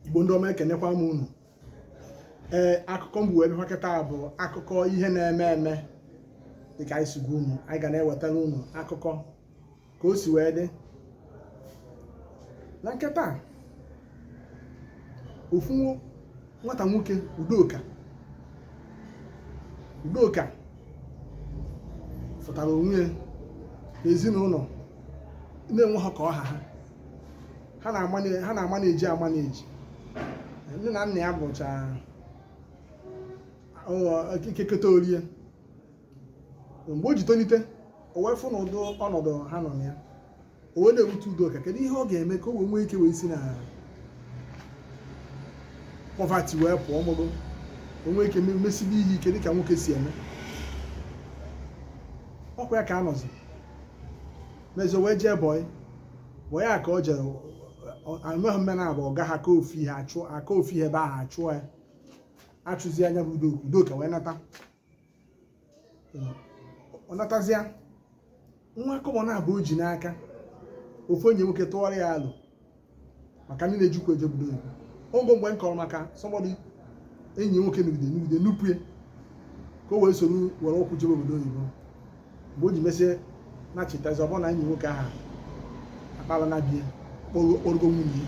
Igbo ndị ọma ekenekwa m unu. Akụkọ m bụ ebe nkịta bụ akụkọ ihe na-eme eme dịka anyị si gwa unu. Anyị ga na-ewetara unu akụkọ ka o si wee dị na nkịta. Ofu nwata nwoke Udoka fụtara onwe n'ezinụlọ na-enwe ha ka ọha ha na-amaneji nne na nna ya bụcha ikeketa orie. Mgbe o ji tonite, o wee fụ n'ụdị ọnọdụ ha nọ na ya, o wee na-ewute Udoka kedu ihe ọ ga-eme ka o wee nwee ike wee si na pọvati wee pụọ, mụrụ o nwee ike mesibe ihe ike dịka nwoke si eme. Ọkwa ya ka a nọzi mezo wee jee bọị ya ka o jere ameghị mme na abụ ọga ha aka ofu ihe ebe ahụ achụọ ya, achụzi anya bụ Udoka wee nata. Ọ natazịa nwa akọbọ na-abụ o ji n'aka ofu onye nwoke tụọrọ ya alụ maka ndị na-ejikwa eje obodo oyibo. Ogo mgbe m kọrọ maka somebody enyi nwoke nugide nupu ya ka o wee soro were ụkwụ jebe obodo oyibo. Mgbe o ji mesie na chetazi ọbụna na enyi nwoke ahụ akpala na bie kpọrọgo nwunye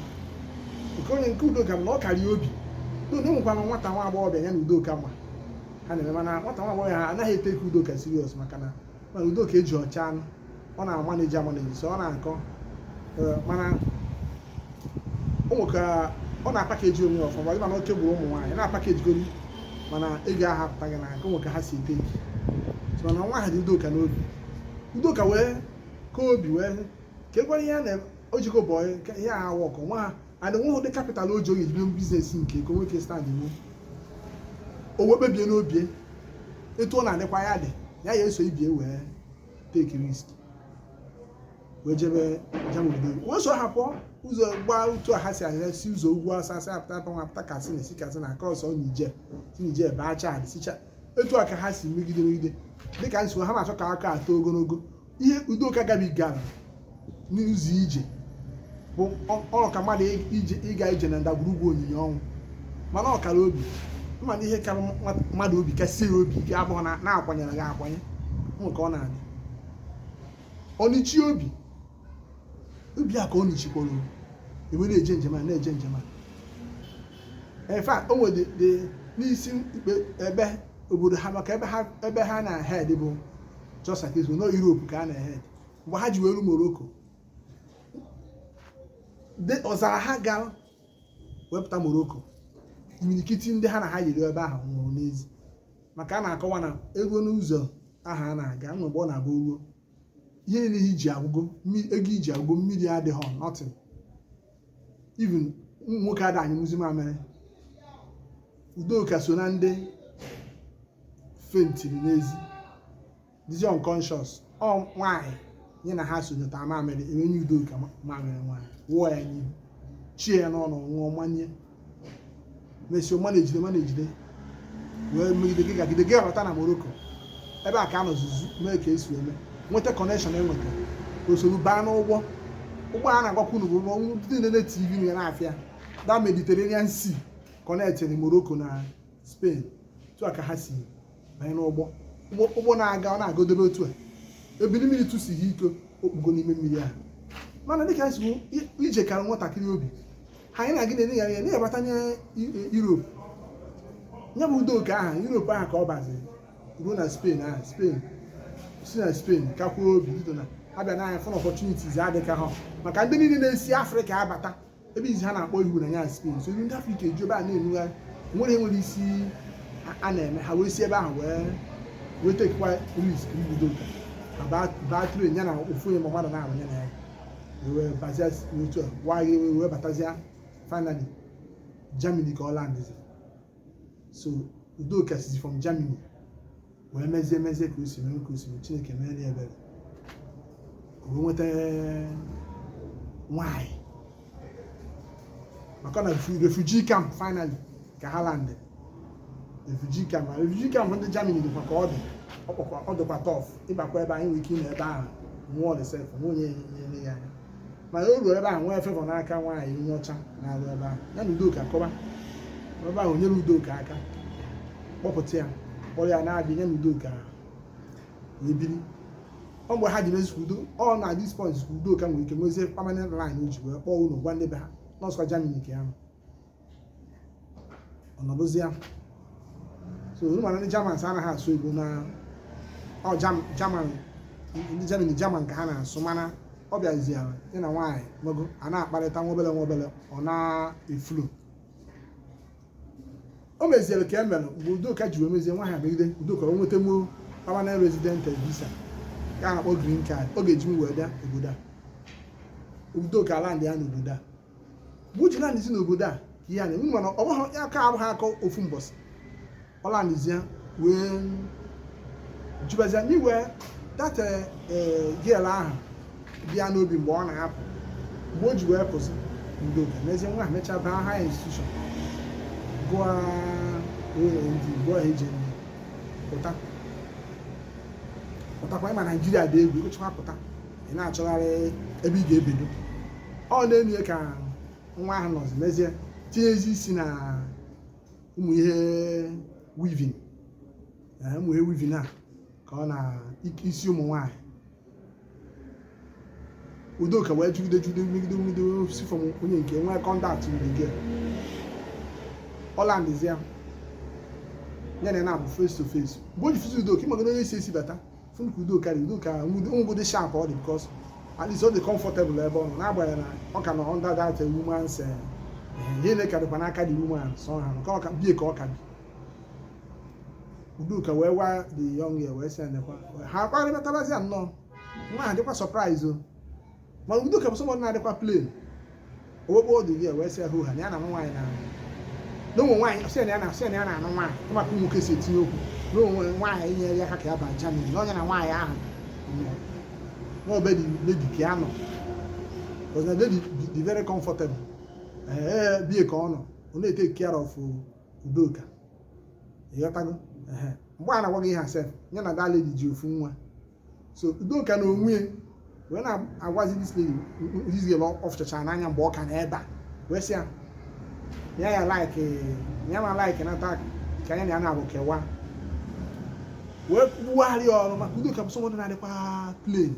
nke onye nke Udoka bụ na ọ karịa obi. Enwekwana nwata nwa agbọghọbịa ya na Udoka ma ha na-eme, mana nwata nwa agbọghọ ha anaghị ete ka Udoka serious maka na Udoka eji ọcha anụ, ọ na-amaneji so ọ na-akọ mana ụmụka ọ na-apakeji onwe ọfụma. Mana oke gburu ụmụ nwaanyị na-apakejigoro, mana ego ahụ apụtaghị na nke ụmụka ha si ete so mana nwa ha dị Udoka n'obi. Udoka wee ka obi wee ka egwara ihe na ojiko bọị ihe a wọkọ nwa ha adị nwe ụdị kapital o ji oge ejibe biznes nke ka nwoke stand nwe o wee kpebie n'obi etu ọ na-adịkwa ya dị ya eso ibie wee take risk wee jebe jamobido wee so hapụ ụzọ gbaa otu ha si ahịa si ụzọ ugwu asasị apụta kasị na esi kasị na kọsọ Nije ebe acha sicha etu a ka ha si megide dịka nso ha na-achọ ka aka atọ ogologo. Ihe Udoka gabigara n'ụzọ ije bụ ọka mmadụ ịga ije na ndagwurugwu onyinye ọnwụ, mana ọkara obi mmadụ ihe kara mmadụ obi kasị ya obi ike abụghị na-akwanyere gị akwanye ka ọ na-adị onichi obi a ka ọ nichikwara ewe na-eje njem in fact o nwere n'isi ikpe ebe obodo ha maka ebe ha na head bụ just like no Europe ka a na head. Mgbe ha ji welu Morocco ọzara ha gara wepụta Morocco, imilikiti ndị ha na ha yiri ebe ahụ nwụrụ n'ezi maka a na-akọwa na ego n'ụzọ aha a na-aga mgbe ọ na-agba ugbo ihe niile iji agwụgo ego iji agwụgo mmiri adịghị nothing, even nwoke ada anyị muzi mamịrị. Udoka so na ndị fentiri n'ezi dizi unconscious ọ nwaanyị nye na ha sonyeta mamịrị enwenye Udoka mamịrị nwaanyị wụọ ya n'ihu chie ya n'ọnụ nwụọ manye mesi ma na-ejide wee megide gị abata na Morocco ebe a ka a nọzuzu mee ka esi eme nweta connection enweta osoro baa n'ụgbọ a na-agwakwa unu bụ ndị na-ele TV nwere na-afịa da Mediterranean Sea connected Morocco na Spain. Otu a ka ha si banye n'ụgbọ na-aga ọ na-agodebe otu a ebili mmiri tụsighi ike okpugo n'ime mmiri ahụ. Mana dịka esi ije kara nwatakịrị obi ha anyị na-agị na-enye ya na-ebatanye Europe nye bụ Udoka aha Europe ahụ ka ọ baziri ruo na Spain ahụ si na Spain kakwa obi bido na abịa n'anya fun opportunities adịka ha maka ndị niile na-esi Afrịka abata ebe izi ha na-akpọ ihu na ya Spain. So ndị Afrịka eju ebe a na-enugharị nwere isi a na-eme ha wee si ebe ahụ wee tekwa risk Udoka baa tren ya na ofu onye mmadụ na-arụnye na ya wee bazia otu a wee batazia finally Germany ka ọ landizi. So Udoka si from Germany wee mezie ka o si Chineke mere ebere wee nweta nwanyị maka na refugee camp finally ka ha landị refugee camp ndị Germany dịkwa ka ọ dịkwa tough ịbakwa ebe anyị nwere ike ime ebe ahụ nwụọ resef onye ya anya mana o ruo ebe ahụ nwee favor n'aka nwaanyị onye ọcha na-arụ ebe ahụ ya na Udoka kọba ebe ahụ nyere Udoka aka kpọpụta ya kpọrọ ya na-abịa ya na Udoka ebiri ọ mgbe ha ji mezikwa udo ọ na this point Udoka nwere ike nwezie permanent line o ji wee kpọọ ụlọ gwa ndị be ha nọọsụkwa Germany ka ya nọ ọ nọbụzi ya so unu mana ndị Germans anaghị asụ Igbo na ọ German ndị Germany German ka ha na-asụ mana ọ bịazi ya na nwaanyị mago a na-akparịta nwa obele ọ na-eflu o meziere ka e mere mgbe Udoka ji wee mezie nwaanyị megide Udoka o nweta mo permanent resident visa ka a na-akpọ green card ọ ga-eji m wee bịa obodo a Udoka land ya n'obodo a mgbe uji land si n'obodo a ka ihe a na-eme mana ọ bụghị aka abụghị aka ofu mbọsị ọ landzi ya wee jubazia n'iwe data gel ahụ bịa n'obi mgbe ọ na-apụ mgbe o ji wee pụzi Udoka n'ezie nwa ahụ mechaa baa higher institution gụọ ndị gụọ eje pụtakwa ịma Naijiria dị egwu ịchọkwa pụta ị na-achọgharị ebe ị ga-ebedo ọ na-enu ya ka nwa ahụ nọzi n'ezie tinyezi isi na ụmụ ihe weaving a ka ọ na isi ụmụ nwaanyị Udoka wee jugide megide si fọm onye nke nwee kọntaktị with Holland ya na-abụ face to face mgbe o ji fụzi Udoka ịmagana onye esi bata fụnụ ka Udoka ngwụdị sharp ọ dị because at least ọ dị comfortable ebe ọ nọ n'agbanyeghị na ọ ka nọ under that woman's ihe na-ekarịkwa n'aka dị woman sọ ha ka ọ ka bie ka ọ ka bi Udoka wee gwa the young girl wee sị ndekwa ha kparịtabazi ya nnọọ nwa ha dịkwa surprise o mana Udoka bụ sọmọ na-adịkwa plain owekpo dị gị wee sị hụ ha na ya na nwaanyị na ụmụ nwaanyị sị na ya na-anụ nwaanyị maka ụmụ nwoke si etinye okwu na onwe nwaanyị nyere ya aka ka ya ba Germany na onye na nwaanyị ahụ n'obe dị lady ka ya nọ because na lady dị very comfortable bie ka ọ nọ ọ na-take care of Udoka ịghọtago mgbe a na-agwa gị ihe asef ya na that lady ji ofu nwa so Udoka na onwe wee na-agwazi this girl ọfụchachara n'anya mgbe ọ ka na ebe a wee sị ya ma like nata ka anya na ya na-abụ kewa wee gbugharịa ọrụ maka Udoka bụ sọmọdụ na-adịkwa plain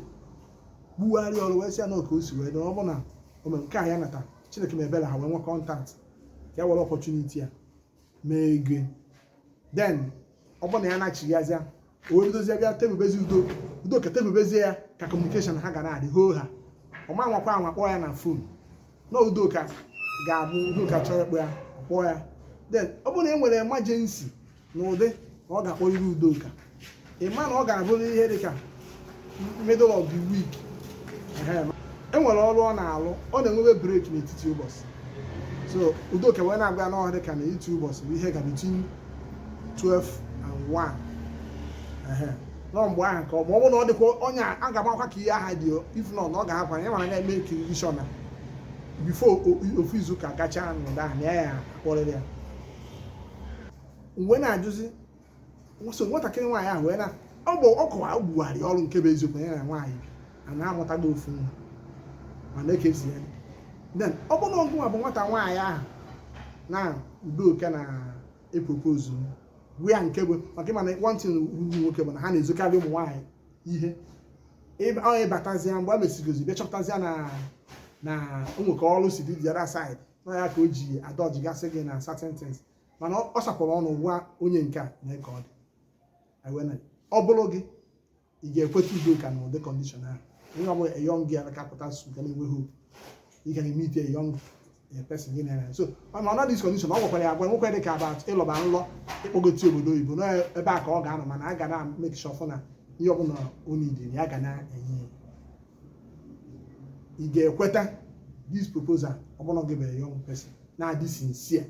gbugharịa ọrụ wee sị ya na oke o si wee dị ọ bụ na ome nke a ya nata Chineke mebere ha wee nwee kọntaktị ka ya were opportunity ya mee ego then ọ bụ na ya na-achịgazịa o wee bidozie bịa tebubezi Udoka tebubezie ya ka communication ha ga na-adị hoo ha ọ ma nwakwa anwa kpọọ ya na fon na Udoka ga-abụ Udoka chọrọ ịkpọ ya kpọọ ya then ọ bụ na e nwere emergency n'ụdị na ọ ga-akpọrịrị Udoka ịma na ọ ga-abụrụ ihe dịka middle of the week e nwere ọrụ ọ na-alụ ọ na-enwebe break n'etiti ụbọchị so Udoka wee na-agwa n'ọha dịka na itu ụbọchị bụ ihe ga between 12 and 1 nọ mgbe ahụ ka ọ bụ na ọ dịkwa onye a ga-amakwa ka ihe aha dị if not na ọ ga-ahapụ ya mana ga-eme kirishọn na before ofu izu ka gacha n'ụda ahụ na ya akpọrịrị ya mgbe na-ajụzi so nwatakịrị nwaanyị ahụ wee na ọ bụ ọkụwa gbugharị ọrụ nke bụ eziokwu ya na nwaanyị a na-amụtago ofu nwa mana ekezi ya then ọ bụ na ọgụnwa bụ nwata nwaanyị ahụ na Udoka na-epropose bụ ya nke bụ maka ịma na nwantị ụmụ nwoke bụ na ha na-ezokarị ụmụ nwaanyị ihe ọ ịbatazịa mgbe a mesigozi bịa chọpụtazịa na ụmụ ka ọrụ si dị the other side na ya ka o ji adọjigasị gị na certain things mana ọ sapụrụ ọnụ gwa onye nke a mee ka ọ dị ọ bụrụ gị ị ga-ekweta Udoka na ụdị kọndishọn ahụ onye ọ bụla eyọng gị alaka pụta su ga na-enwe hope ị ga na-emete eyọng person gị na so mana ọ dị kọndishọn ọ gwakwara ya agwa nwekwe dị ka about ịlọba nlọ ịkpọgoti obodo oyibo na ebe a ka ọ ga-anọ mana a ga na make sure fụ na ihe ọbụla onye idiri ya ga na-enye ị ga-ekweta this proposal ọ bụla gị bụ eyọng person na-adị sincere